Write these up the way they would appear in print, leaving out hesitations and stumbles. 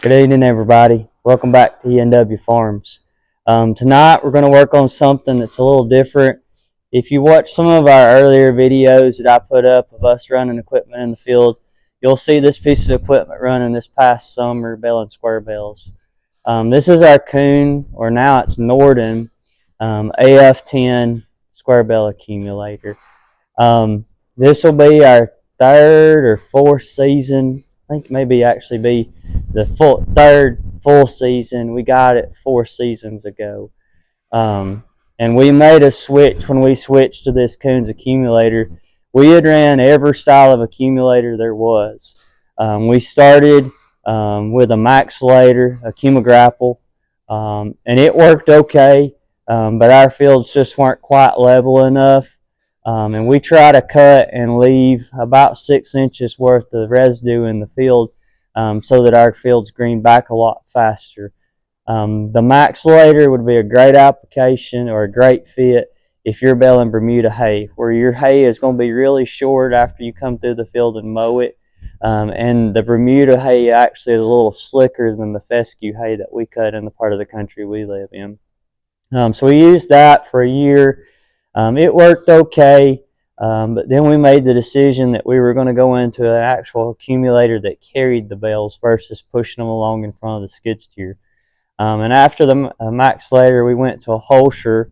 Good evening, everybody. Welcome back to E&W Farms. Tonight we're going to work on something that's a little different. If you watch some of our earlier videos that I put up of us running equipment in the field, you'll see this piece of equipment running this past summer, baling square bales. This is our Kuhns, or now it's Norden, AF10 square bale accumulator. This will be our third or fourth season. I think maybe actually be the third full season. We got it 4 seasons ago. And we made a switch when we switched to this Kuhns accumulator. We had ran every style of accumulator there was. We started with a accumulator, a Kuhns, and it worked okay, but our fields just weren't quite level enough. And we try to cut and leave about 6 inches worth of residue in the field so that our fields green back a lot faster. The accumulator would be a great application or a great fit if you're baling Bermuda hay, where your hay is going to be really short after you come through the field and mow it. And the Bermuda hay actually is a little slicker than the fescue hay that we cut in the part of the country we live in. So we used that for a year. It worked okay, but then we made the decision that we were going to go into an actual accumulator that carried the bales versus pushing them along in front of the skid steer. And after the accumulator, we went to a Holscher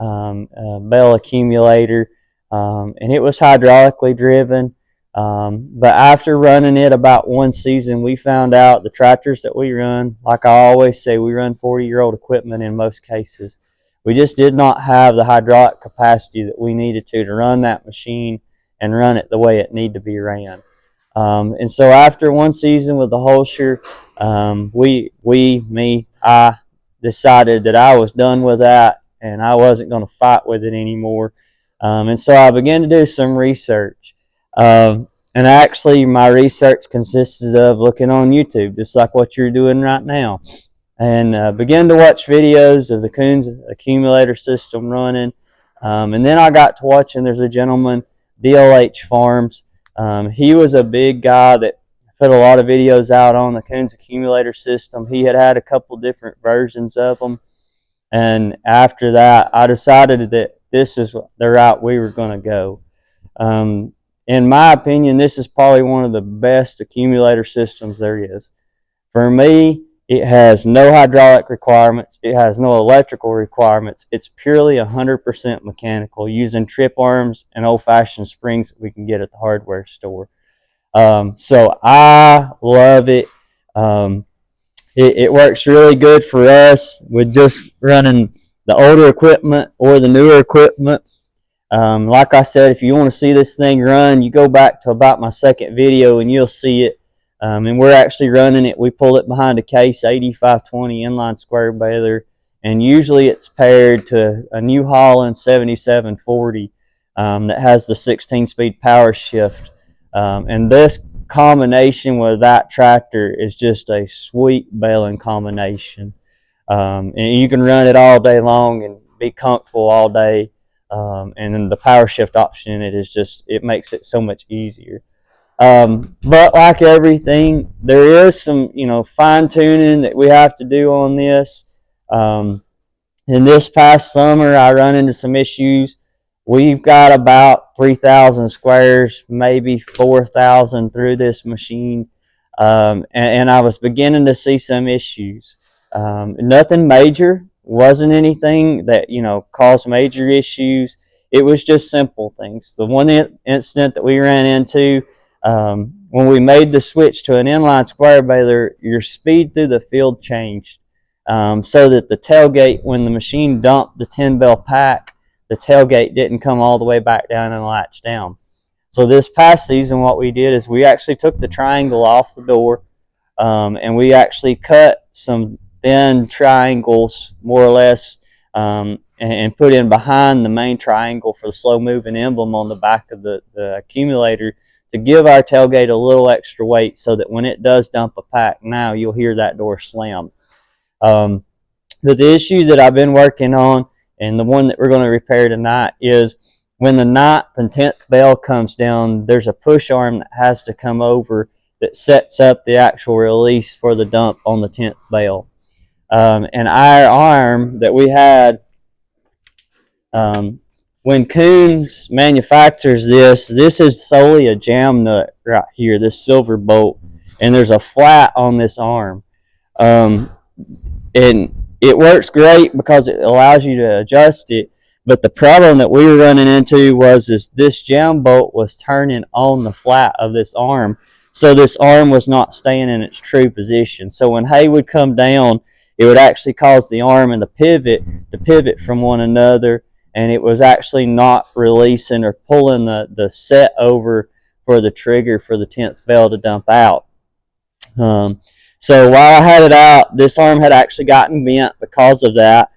bale accumulator, and it was hydraulically driven. But after running it about 1 season, we found out the tractors that we run, like I always say, we run 40-year-old equipment in most cases. We just did not have the hydraulic capacity that we needed to run that machine and run it the way it needed to be ran. And so after 1 season with the Holscher, I decided that I was done with that and I wasn't going to fight with it anymore. And so I began to do some research. And actually my research consisted of looking on YouTube, just like what you're doing right now. And began to watch videos of the Kuhns accumulator system running. And then I got to watching, there's a gentleman, DLH Farms. He was a big guy that put a lot of videos out on the Kuhns accumulator system. He had a couple different versions of them. And after that, I decided that this is the route we were going to go. In my opinion, this is probably one of the best accumulator systems there is. For me, it has no hydraulic requirements. It has no electrical requirements. It's purely 100% mechanical using trip arms and old-fashioned springs that we can get at the hardware store. So I love it. It works really good for us with just running the older equipment or the newer equipment. Like I said, if you want to see this thing run, you go back to about my second video and you'll see it. And we're actually running it. We pull it behind a Case 8520 inline square baler, and usually it's paired to a New Holland 7740 that has the 16-speed power shift. And this combination with that tractor is just a sweet baling combination. And you can run it all day long and be comfortable all day. And then the power shift option in it is just, it makes it so much easier. But like everything, there is some, fine tuning that we have to do on this. In this past summer, I run into some issues. We've got about 3,000 squares, maybe 4,000 through this machine. And I was beginning to see some issues. Nothing major, wasn't anything that, caused major issues. It was just simple things. The one incident that we ran into, when we made the switch to an inline square baler, your speed through the field changed, so that the tailgate, when the machine dumped the 10 bale pack, the tailgate didn't come all the way back down and latch down. So this past season, what we did is we actually took the triangle off the door, and we actually cut some thin triangles, more or less, and put in behind the main triangle for the slow moving emblem on the back of the accumulator, to give our tailgate a little extra weight so that when it does dump a pack, now you'll hear that door slam. But the issue that I've been working on, and the one that we're going to repair tonight, is when the 9th and 10th bale comes down, there's a push arm that has to come over that sets up the actual release for the dump on the 10th bale. And our arm that we had, when Kuhns manufactures this is solely a jam nut right here, this silver bolt, and there's a flat on this arm. And it works great because it allows you to adjust it. But the problem that we were running into was this jam bolt was turning on the flat of this arm. So this arm was not staying in its true position. So when hay would come down, it would actually cause the arm and the pivot to pivot from one another. And it was actually not releasing or pulling the set over for the trigger for the 10th bale to dump out. So while I had it out, this arm had actually gotten bent because of that.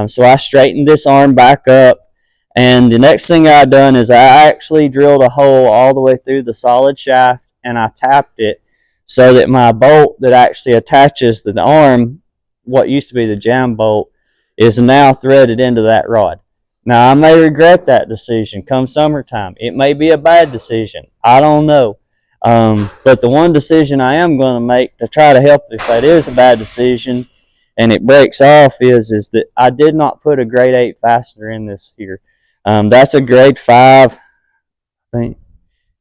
So I straightened this arm back up, and the next thing I done is I actually drilled a hole all the way through the solid shaft, and I tapped it so that my bolt that actually attaches to the arm, what used to be the jam bolt, is now threaded into that rod. Now I may regret that decision come summertime. It may be a bad decision. I don't know. But the one decision I am going to make to try to help if that is a bad decision and it breaks off is that I did not put a grade 8 fastener in this here. That's a grade 5. I think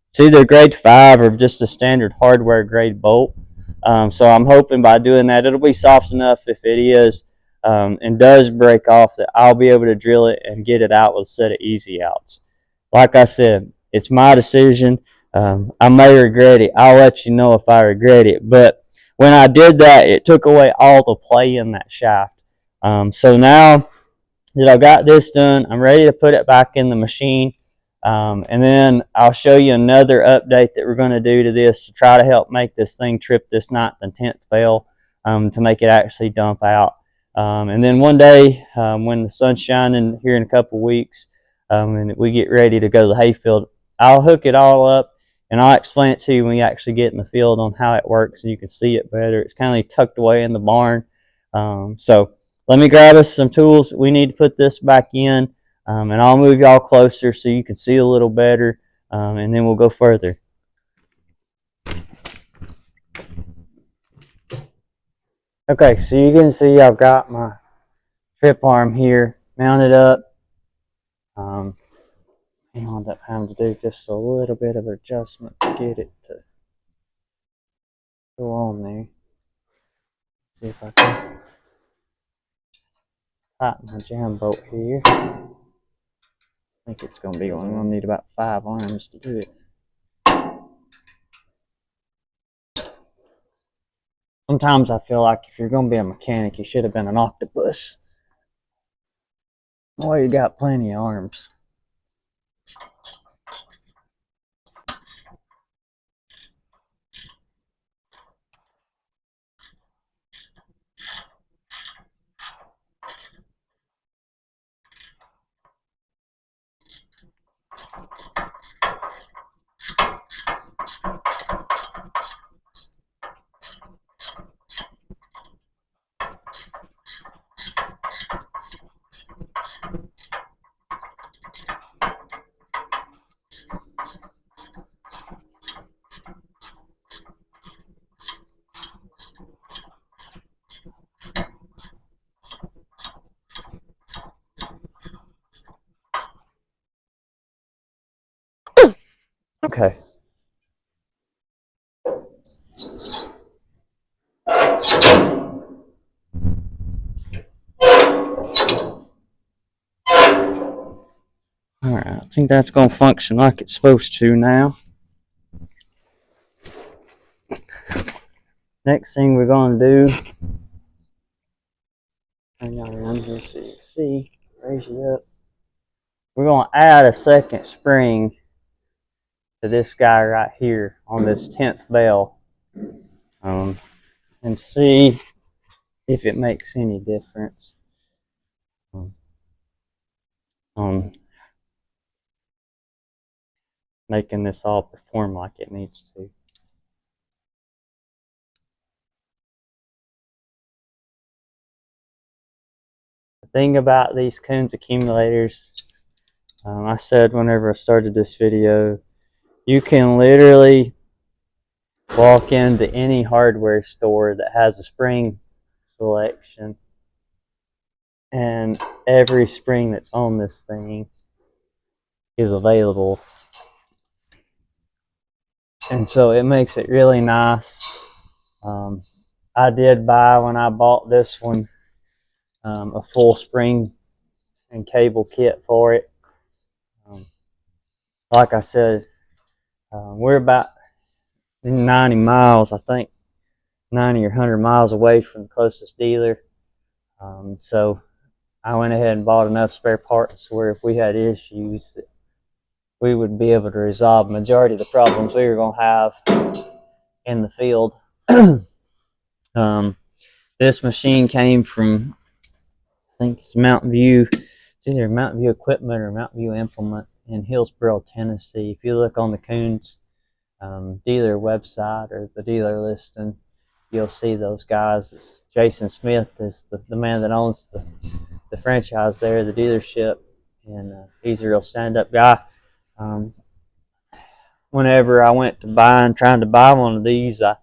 it's either grade 5 or just a standard hardware grade bolt. So I'm hoping by doing that it'll be soft enough if it is and does break off that I'll be able to drill it and get it out with a set of easy outs. Like I said, it's my decision. I may regret it. I'll let you know if I regret it. But when I did that, it took away all the play in that shaft. So now that I've got this done, I'm ready to put it back in the machine. And then I'll show you another update that we're going to do to this to try to help make this thing trip this 9th and 10th bale to make it actually dump out. And then one day when the sun's shining here in a couple weeks and we get ready to go to the hayfield, I'll hook it all up. And I'll explain it to you when you actually get in the field on how it works and you can see it better. It's kind of like tucked away in the barn. So let me grab us some tools. We need to put this back in, and I'll move y'all closer so you can see a little better, and then we'll go further. Okay, so you can see I've got my trip arm here mounted up. I wound up having to do just a little bit of adjustment to get it to go on there. See if I can tighten my jam bolt here. I think it's going to be one. I'm going to need about 5 arms to do it. Sometimes I feel like if you're going to be a mechanic, you should have been an octopus. Well, you got plenty of arms. Okay. Alright, I think that's going to function like it's supposed to now. Next thing we're going to do, turn y'all around here so you can see, raise you up. We're going to add a second spring to this guy right here on this 10th bale and see if it makes any difference on making this all perform like it needs to. The thing about these Kuhns accumulators, I said whenever I started this video, you can literally walk into any hardware store that has a spring selection, and every spring that's on this thing is available. And so it makes it really nice. I did buy, when I bought this one, a full spring and cable kit for it. Like I said, we're about 90 miles, I think, 90 or 100 miles away from the closest dealer. So I went ahead and bought enough spare parts where if we had issues, that we would be able to resolve the majority of the problems we were going to have in the field. This machine came from, I think it's Mountain View. It's either Mountain View Equipment or Mountain View Implement in Hillsboro, Tennessee. If you look on the Kuhns dealer website or the dealer listing, you'll see those guys. It's Jason Smith is the man that owns the franchise there, the dealership, and he's a real stand-up guy. Whenever I went to trying to buy one of these, I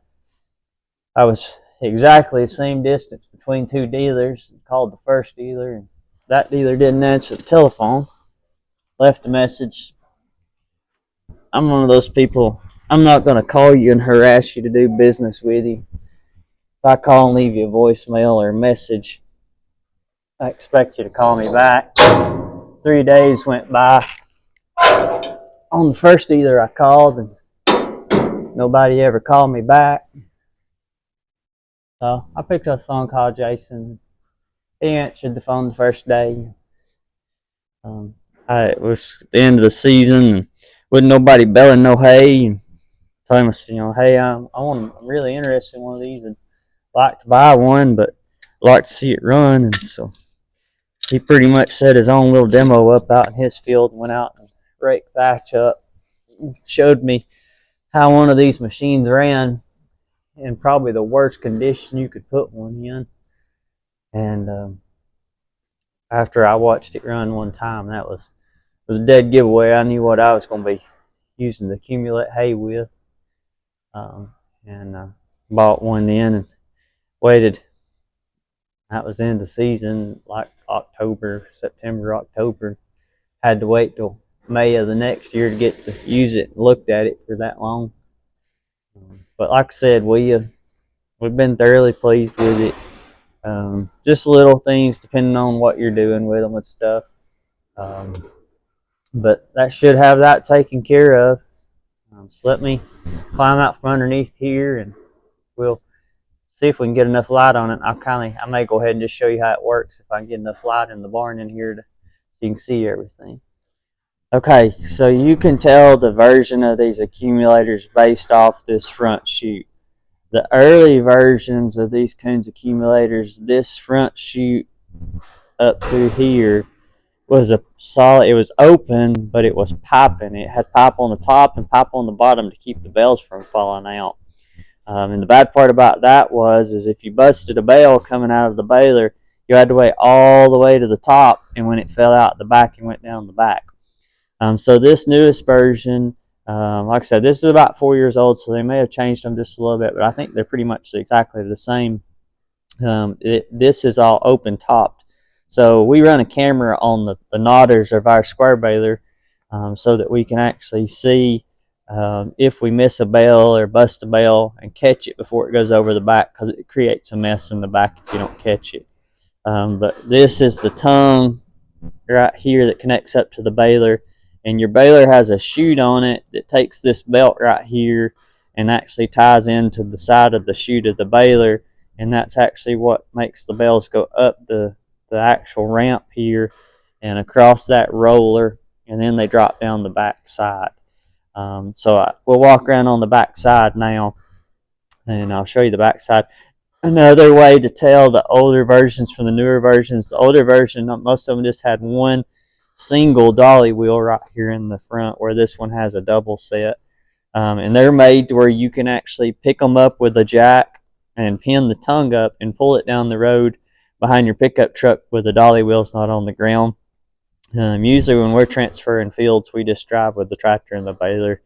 was exactly the same distance between two dealers. Called the first dealer, and that dealer didn't answer the telephone. Left a message. I'm one of those people, I'm not going to call you and harass you to do business with you. If I call and leave you a voicemail or a message, I expect you to call me back. 3 days went by. On the first dealer I called, and nobody ever called me back. So I picked up the phone, called Jason. He answered the phone the first day. It was the end of the season, and wasn't nobody belling no hay. And told him, hey, I'm really interested in one of these, and like to buy one, but like to see it run. And so he pretty much set his own little demo up out in his field and went out and raked thatch up. Showed me how one of these machines ran in probably the worst condition you could put one in. And after I watched it run one time, that was a dead giveaway. I knew what I was going to be using to accumulate hay with. And bought one in and waited. That was in the season, like September, October. Had to wait till May of the next year to get to use it and looked at it for that long. But like I said, we've been thoroughly pleased with it. Just little things depending on what you're doing with them and stuff. But that should have that taken care of. So let me climb out from underneath here, and we'll see if we can get enough light on it. I may go ahead and just show you how it works if I can get enough light in the barn in here so you can see everything. Okay, so you can tell the version of these accumulators based off this front chute. The early versions of these Kuhns accumulators, this front chute up through here was a solid. It was open, but it was piping. It had pipe on the top and pipe on the bottom to keep the bells from falling out. And the bad part about that is if you busted a bell coming out of the baler, you had to wait all the way to the top, and when it fell out the back, it went down the back. So this newest version, like I said, this is about 4 years old, so they may have changed them just a little bit, but I think they're pretty much exactly the same. This is all open topped. So we run a camera on the knotters of our square baler so that we can actually see if we miss a bell or bust a bell and catch it before it goes over the back, because it creates a mess in the back if you don't catch it. But this is the tongue right here that connects up to the baler, and your baler has a chute on it that takes this belt right here and actually ties into the side of the chute of the baler, and that's actually what makes the bells go up the actual ramp here and across that roller, and then they drop down the back side. So we'll walk around on the back side now, and I'll show you the back side. Another way to tell the older versions from the newer versions, the older version, most of them just had one single dolly wheel right here in the front, where this one has a double set. And they're made to where you can actually pick them up with a jack and pin the tongue up and pull it down the road behind your pickup truck with the dolly wheels not on the ground. Usually when we're transferring fields, we just drive with the tractor and the baler.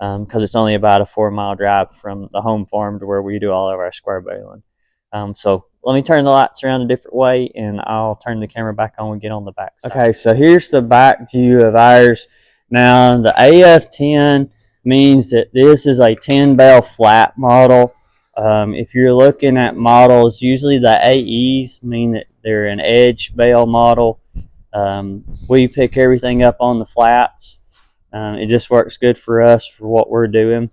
because it's only about a 4-mile drive from the home farm to where we do all of our square baling. So let me turn the lights around a different way, and I'll turn the camera back on and get on the back side. Okay, so here's the back view of ours. Now, the AF10 means that this is a 10-bale flat model. If you're looking at models, usually the AEs mean that they're an edge bale model. We pick everything up on the flats. It just works good for us for what we're doing.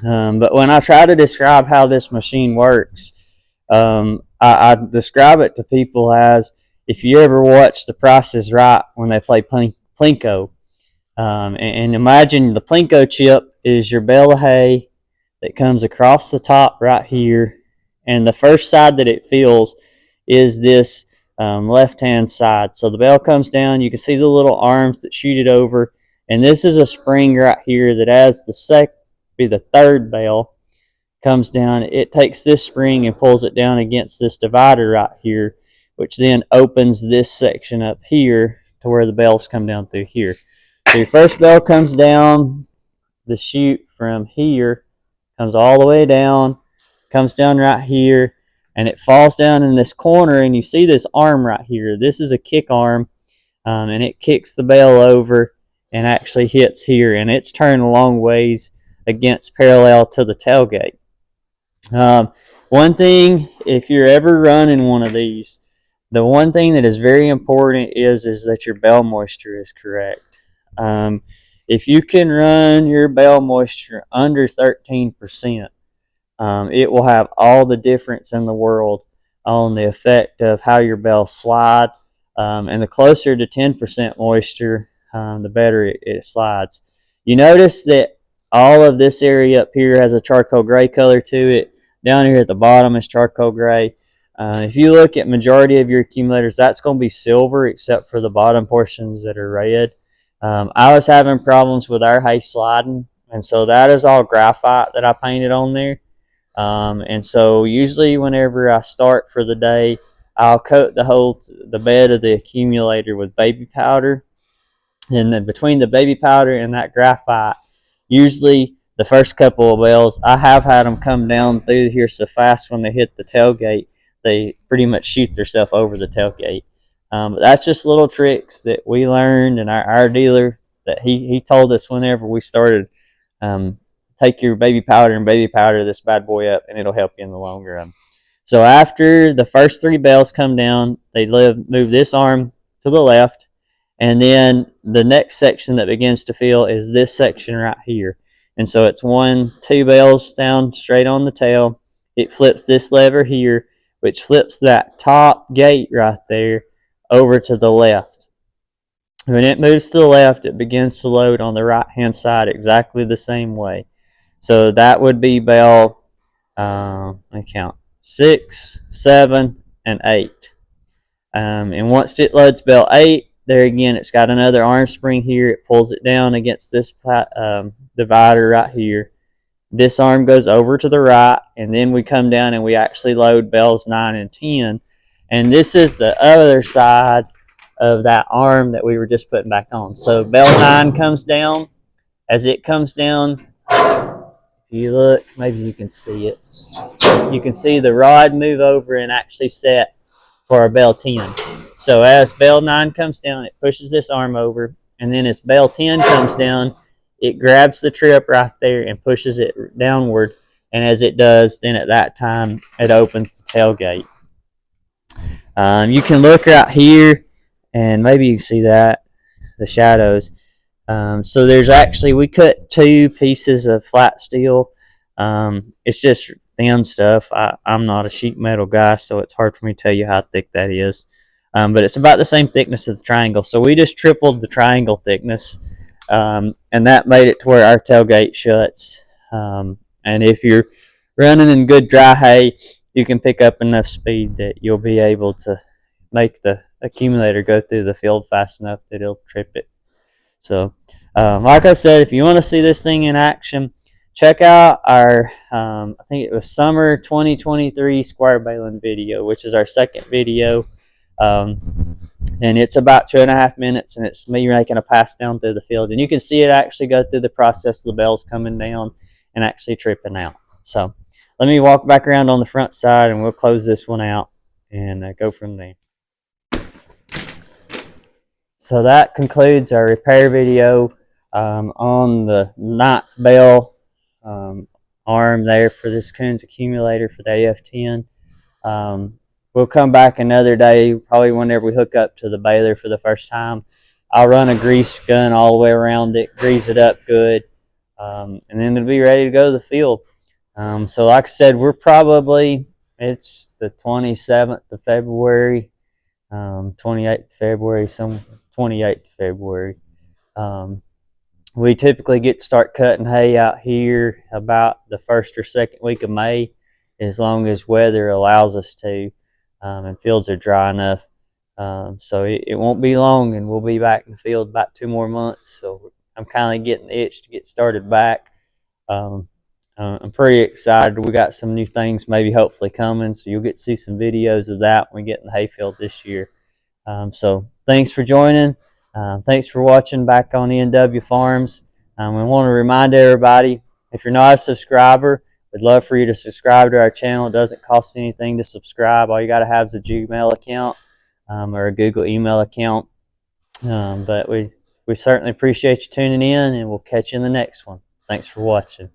But when I try to describe how this machine works, I describe it to people as if you ever watch The Price is Right when they play Plinko. And imagine the Plinko chip is your bale of hay that comes across the top right here, and the first side that it fills is this left-hand side. So the bale comes down, you can see the little arms that shoot it over, and this is a spring right here that as the third bale comes down, it takes this spring and pulls it down against this divider right here, which then opens this section up here to where the bales come down through here. So your first bale comes down, the chute from here comes all the way down, comes down right here, and it falls down in this corner, and you see this arm right here. This is a kick arm, and it kicks the bale over and actually hits here, and it's turned a long ways against parallel to the tailgate. One thing, if you're ever running one of these, the one thing that is very important is that your bale moisture is correct. If you can run your bale moisture under 13%, it will have all the difference in the world on the effect of how your bales slide. And the closer to 10% moisture, the better it slides. You notice that all of this area up here has a charcoal gray color to it. Down here at the bottom is charcoal gray. If you look at majority of your accumulators, that's going to be silver except for the bottom portions that are red. I was having problems with our hay sliding, and so that is all graphite that I painted on there. And so usually whenever I start for the day, I'll coat the bed of the accumulator with baby powder. And then between the baby powder and that graphite, usually the first couple of bales, I have had them come down through here so fast when they hit the tailgate, they pretty much shoot themselves over the tailgate. But that's just little tricks that we learned, and our dealer, that he told us whenever we started, take your baby powder and baby powder this bad boy up, and it'll help you in the long run. So after the first 3 bales come down, they move this arm to the left, and then the next section that begins to fill is this section right here. And so it's 2 bales down straight on the tail. It flips this lever here, which flips that top gate right there over to the left. When it moves to the left, it begins to load on the right hand side exactly the same way. So that would be bale, let me count, 6, 7, and 8. And once it loads bale 8, there again, it's got another arm spring here. It pulls it down against this divider right here. This arm goes over to the right, and then we come down and we actually load bales 9 and 10. And this is the other side of that arm that we were just putting back on. So bale 9 comes down. As it comes down, if you look, maybe you can see it. You can see the rod move over and actually set for our bale 10. So as bale 9 comes down, it pushes this arm over, and then as bale 10 comes down, it grabs the trip right there and pushes it downward. And as it does, then at that time, it opens the tailgate. You can look right here, and maybe you can see that, the shadows. So there's actually, we cut 2 pieces of flat steel. It's just thin stuff. I'm not a sheet metal guy, so it's hard for me to tell you how thick that is. But it's about the same thickness as the triangle. So we just tripled the triangle thickness, and that made it to where our tailgate shuts. And if you're running in good dry hay, you can pick up enough speed that you'll be able to make the accumulator go through the field fast enough that it'll trip it. So, like I said, if you want to see this thing in action, check out our, I think it was summer 2023 square baling video, which is our second video. And and it's about 2.5 minutes, and it's me making a pass down through the field, and you can see it actually go through the process of the bells coming down and actually tripping out. So let me walk back around on the front side, and we'll close this one out and go from there. So that concludes our repair video on the 9th bell arm there for this Kuhns accumulator for the AF10. We'll come back another day, probably whenever we hook up to the baler for the first time. I'll run a grease gun all the way around it, grease it up good, and then it'll be ready to go to the field. So like I said, it's the 27th of February, 28th of February, 28th of February. We typically get to start cutting hay out here about the 1st or 2nd week of May, as long as weather allows us to, and fields are dry enough. So it won't be long, and we'll be back in the field about 2 more months. So I'm kind of getting the itch to get started back. I'm pretty excited. We got some new things maybe hopefully coming, so you'll get to see some videos of that when we get in the hayfield this year. So thanks for joining. Thanks for watching back on ENW Farms. We want to remind everybody, if you're not a subscriber, we'd love for you to subscribe to our channel. It doesn't cost anything to subscribe. All you got to have is a Gmail account or a Google email account. But we certainly appreciate you tuning in, and we'll catch you in the next one. Thanks for watching.